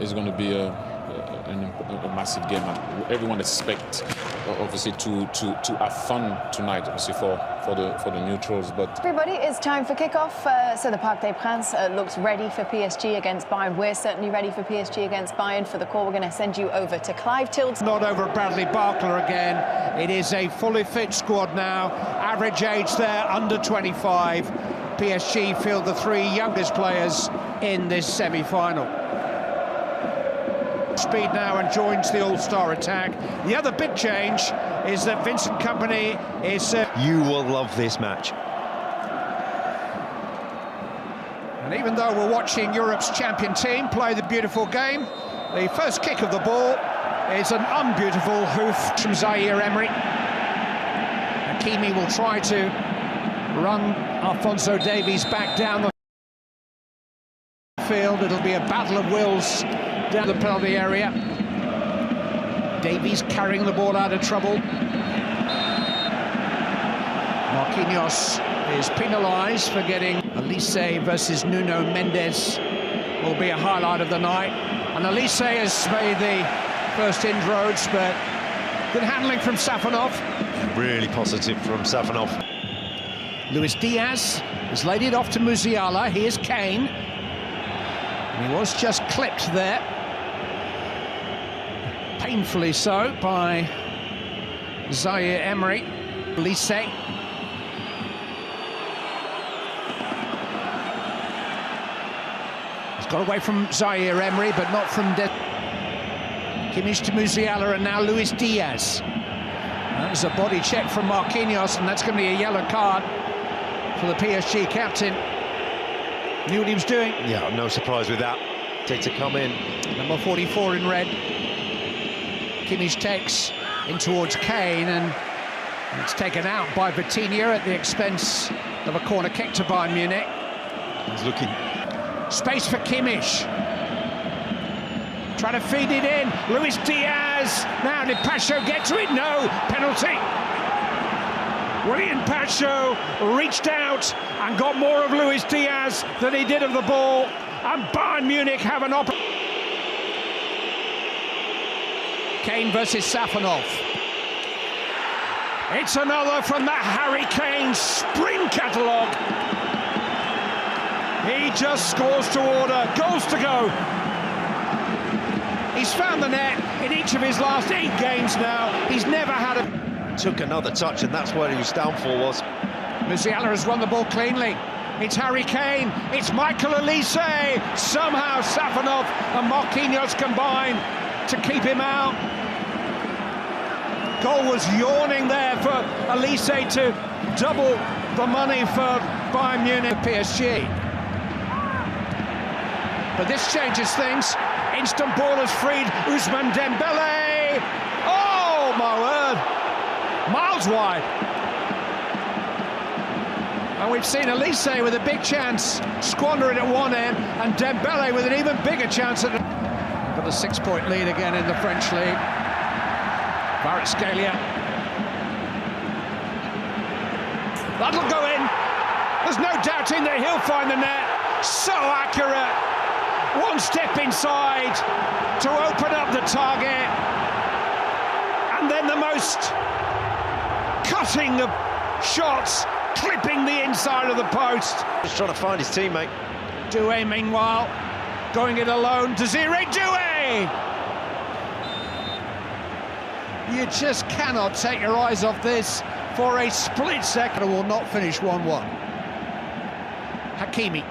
is going to be a massive game, and everyone expects obviously to have fun tonight, obviously for the neutrals. But everybody, it's time for kickoff. So the Parc des Princes looks ready for PSG against Bayern. We're certainly ready for PSG against Bayern. For the call, we're going to send you over to Clive Tildes. Not over Bradley Barkla again. It is a fully fit squad now. Average age there under 25. PSG field the three youngest players in this semi-final. Speed now and joins the all-star attack. The other big change is that Vincent Kompany is... You will love this match. And even though we're watching Europe's champion team play the beautiful game, the first kick of the ball is an unbeautiful hoof from Zaire Emery. Hakimi will try to run Alphonso Davies back down the field. It'll be a battle of wills down the penalty area. Davies carrying the ball out of trouble. Marquinhos is penalised for getting Elise versus Nuno Mendes. Will be a highlight of the night. And Elise has made the first inroads, but good handling from Safonov. Really positive from Safonov. Luis Diaz has laid it off to Musiala. Here's Kane. And he was just clipped there. Painfully so by Zaire Emery. Elise. He's got away from Zaire Emery, but not from Kimmich to Musiala, and now Luis Diaz. That was a body check from Marquinhos, and that's going to be a yellow card for the PSG captain. Knew what he was doing. Yeah, no surprise with that. To come in. Number 44 in red. Kimmich takes in towards Kane, and it's taken out by Vitinha at the expense of a corner kick to Bayern Munich. He's looking. Space for Kimmich. Trying to feed it in. Luis Diaz. Now did Pacho get to it? No. Penalty. William Pacho reached out and got more of Luis Diaz than he did of the ball. And Bayern Munich have an opportunity. Kane versus Safonov. It's another from the Harry Kane sprint catalogue. He just scores to order, goals to go. He's found the net in each of his last 8 games now. He's never had a... Took another touch, and that's where his downfall was. Musiala has won the ball cleanly. It's Harry Kane, it's Michael Elise. Somehow Safonov and Marquinhos combine to keep him out. Goal was yawning there for Elise to double the money for Bayern Munich. PSG. But this changes things. Instant ball has freed Ousmane Dembele. Oh my word! Miles wide. And we've seen Elise with a big chance squander it at one end, and Dembele with an even bigger chance at the... Got a 6-point lead again in the French league. Kvaratskhelia. That'll go in. There's no doubting that he'll find the net. So accurate. One step inside to open up the target. And then the most cutting of shots, clipping the inside of the post. Just trying to find his teammate. Doué, meanwhile, going it alone. Desiree Doué! You just cannot take your eyes off this for a split second. It will not finish 1-1. Hakimi.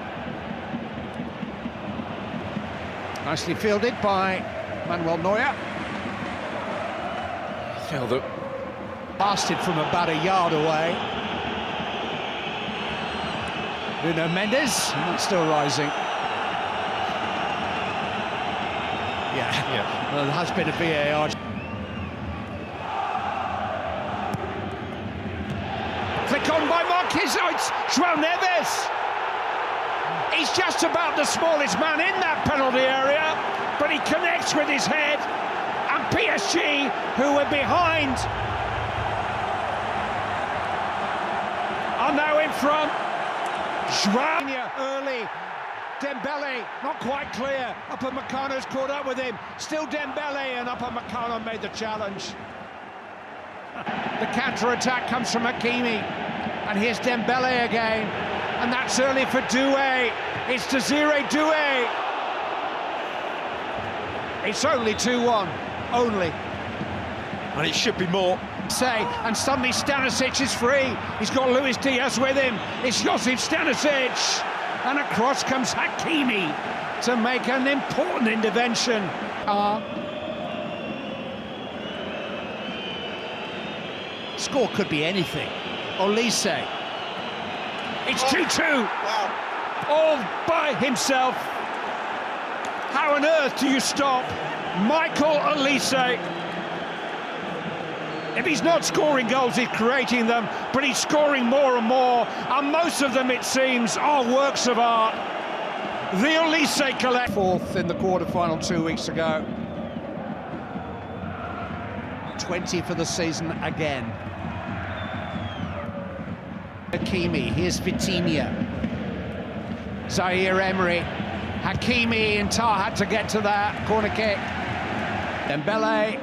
Nicely fielded by Manuel Neuer. felt it. Blasted from about a yard away. Nuno Mendes, still rising. Yeah. Well, there has been a VAR. Flick on by Marquez. Oh, it's João Neves. He's just about the smallest man in that penalty area, but he connects with his head. And PSG, who were behind, are now in front. João early Dembele, not quite clear. Upamecano's caught up with him. Still Dembele, and Upamecano made the challenge. The counter-attack comes from Hakimi, and here's Dembele again, and that's early for Doué. It's Desiré Doué. It's only 2-1, only. And it should be more. And suddenly Stanisic is free. He's got Luis Diaz with him. It's Josip Stanisic, and across comes Hakimi to make an important intervention. Score could be anything. Olise. It's 2-2. Wow. All by himself. How on earth do you stop Michael Olise? If he's not scoring goals, he's creating them, but he's scoring more and more, and most of them, it seems, are works of art. The Olise collect. Fourth in the quarter-final 2 weeks ago. 20 for the season again. Hakimi, here's Vitinha. Zaire Emery. Hakimi and Tar had to get to that corner kick. Dembele.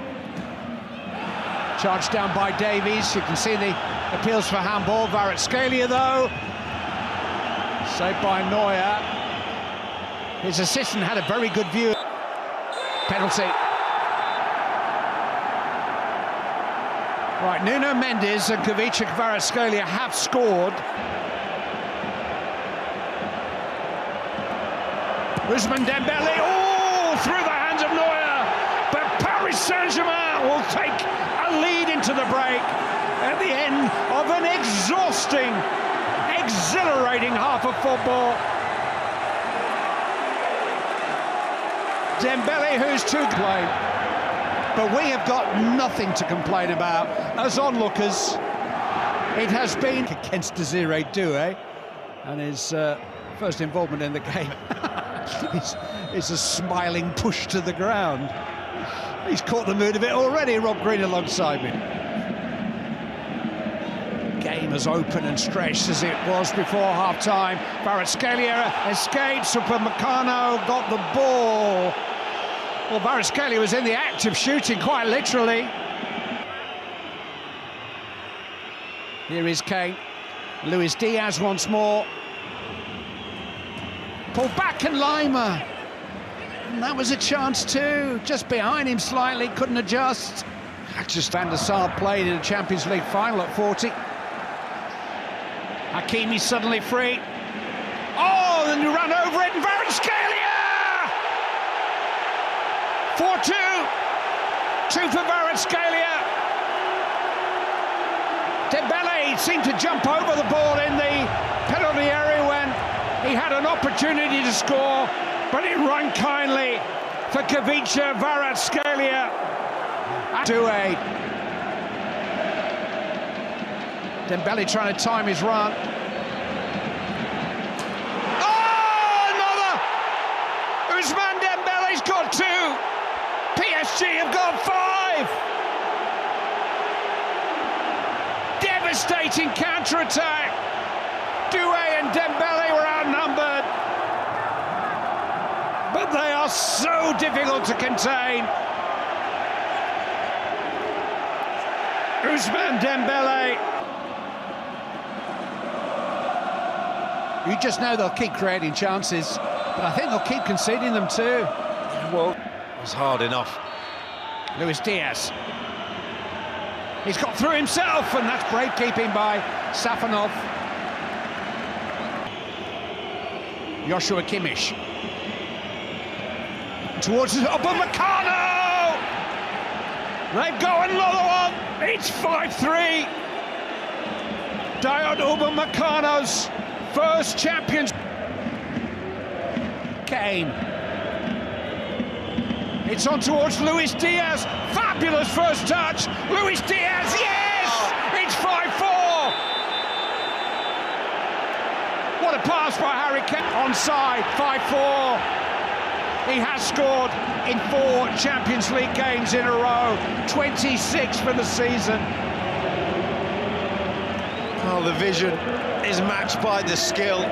Charged down by Davies. You can see the appeals for handball. Kvaratskhelia, though. Saved by Neuer. His assistant had a very good view. Penalty. Right, Nuno Mendes and Kvaratskhelia have scored. Ousmane Dembele, oh, through the hands of Neuer. But Paris Saint-Germain will take a lead into the break at the end of an exhausting, exhilarating half of football. Dembele, who's to play, but we have got nothing to complain about as onlookers. It has been against Desiré Doué, and his first involvement in the game is a smiling push to the ground. He's caught the mood of it already, Rob Green alongside me. Game as open and stretched as it was before half-time. Kvaratskhelia escapes, Upamecano got the ball. Well, Kvaratskhelia was in the act of shooting, quite literally. Here is Kane. Luis Diaz once more. Pulled back, and Lima. And that was a chance too, just behind him slightly, couldn't adjust. Just Van der Sar played in a Champions League final at 40. Hakimi suddenly free. Oh, then you run over it, and Kvaratskhelia! 4-2. 2 for Kvaratskhelia. Dembele seemed to jump over the ball in the penalty area when he had an opportunity to score, but it ran kindly for Kvaratskhelia. Doué. Dembele trying to time his run. Oh, another! Ousmane Dembele's got 2. PSG have got 5. Devastating counter-attack. Doué and Dembele were outnumbered, but they are so difficult to contain. Ousmane Dembele. You just know they'll keep creating chances, but I think they'll keep conceding them too. Well, it was hard enough. Luis Diaz. He's got through himself, and that's brave keeping by Safanov. Joshua Kimmich. Towards Upamecano! They've got another one! It's 5-3! Dayot Upamecano's first champions. Kane. It's on towards Luis Diaz. Fabulous first touch. Luis Diaz, yes! It's 5-4! What a pass by Harry Kane. Onside, 5-4. He has scored in 4 Champions League games in a row. 26 for the season. Oh, the vision is matched by the skill.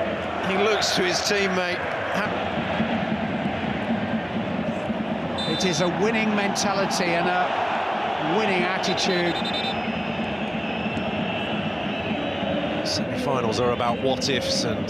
He looks to his teammate. It is a winning mentality and a winning attitude. Semi-finals are about what-ifs and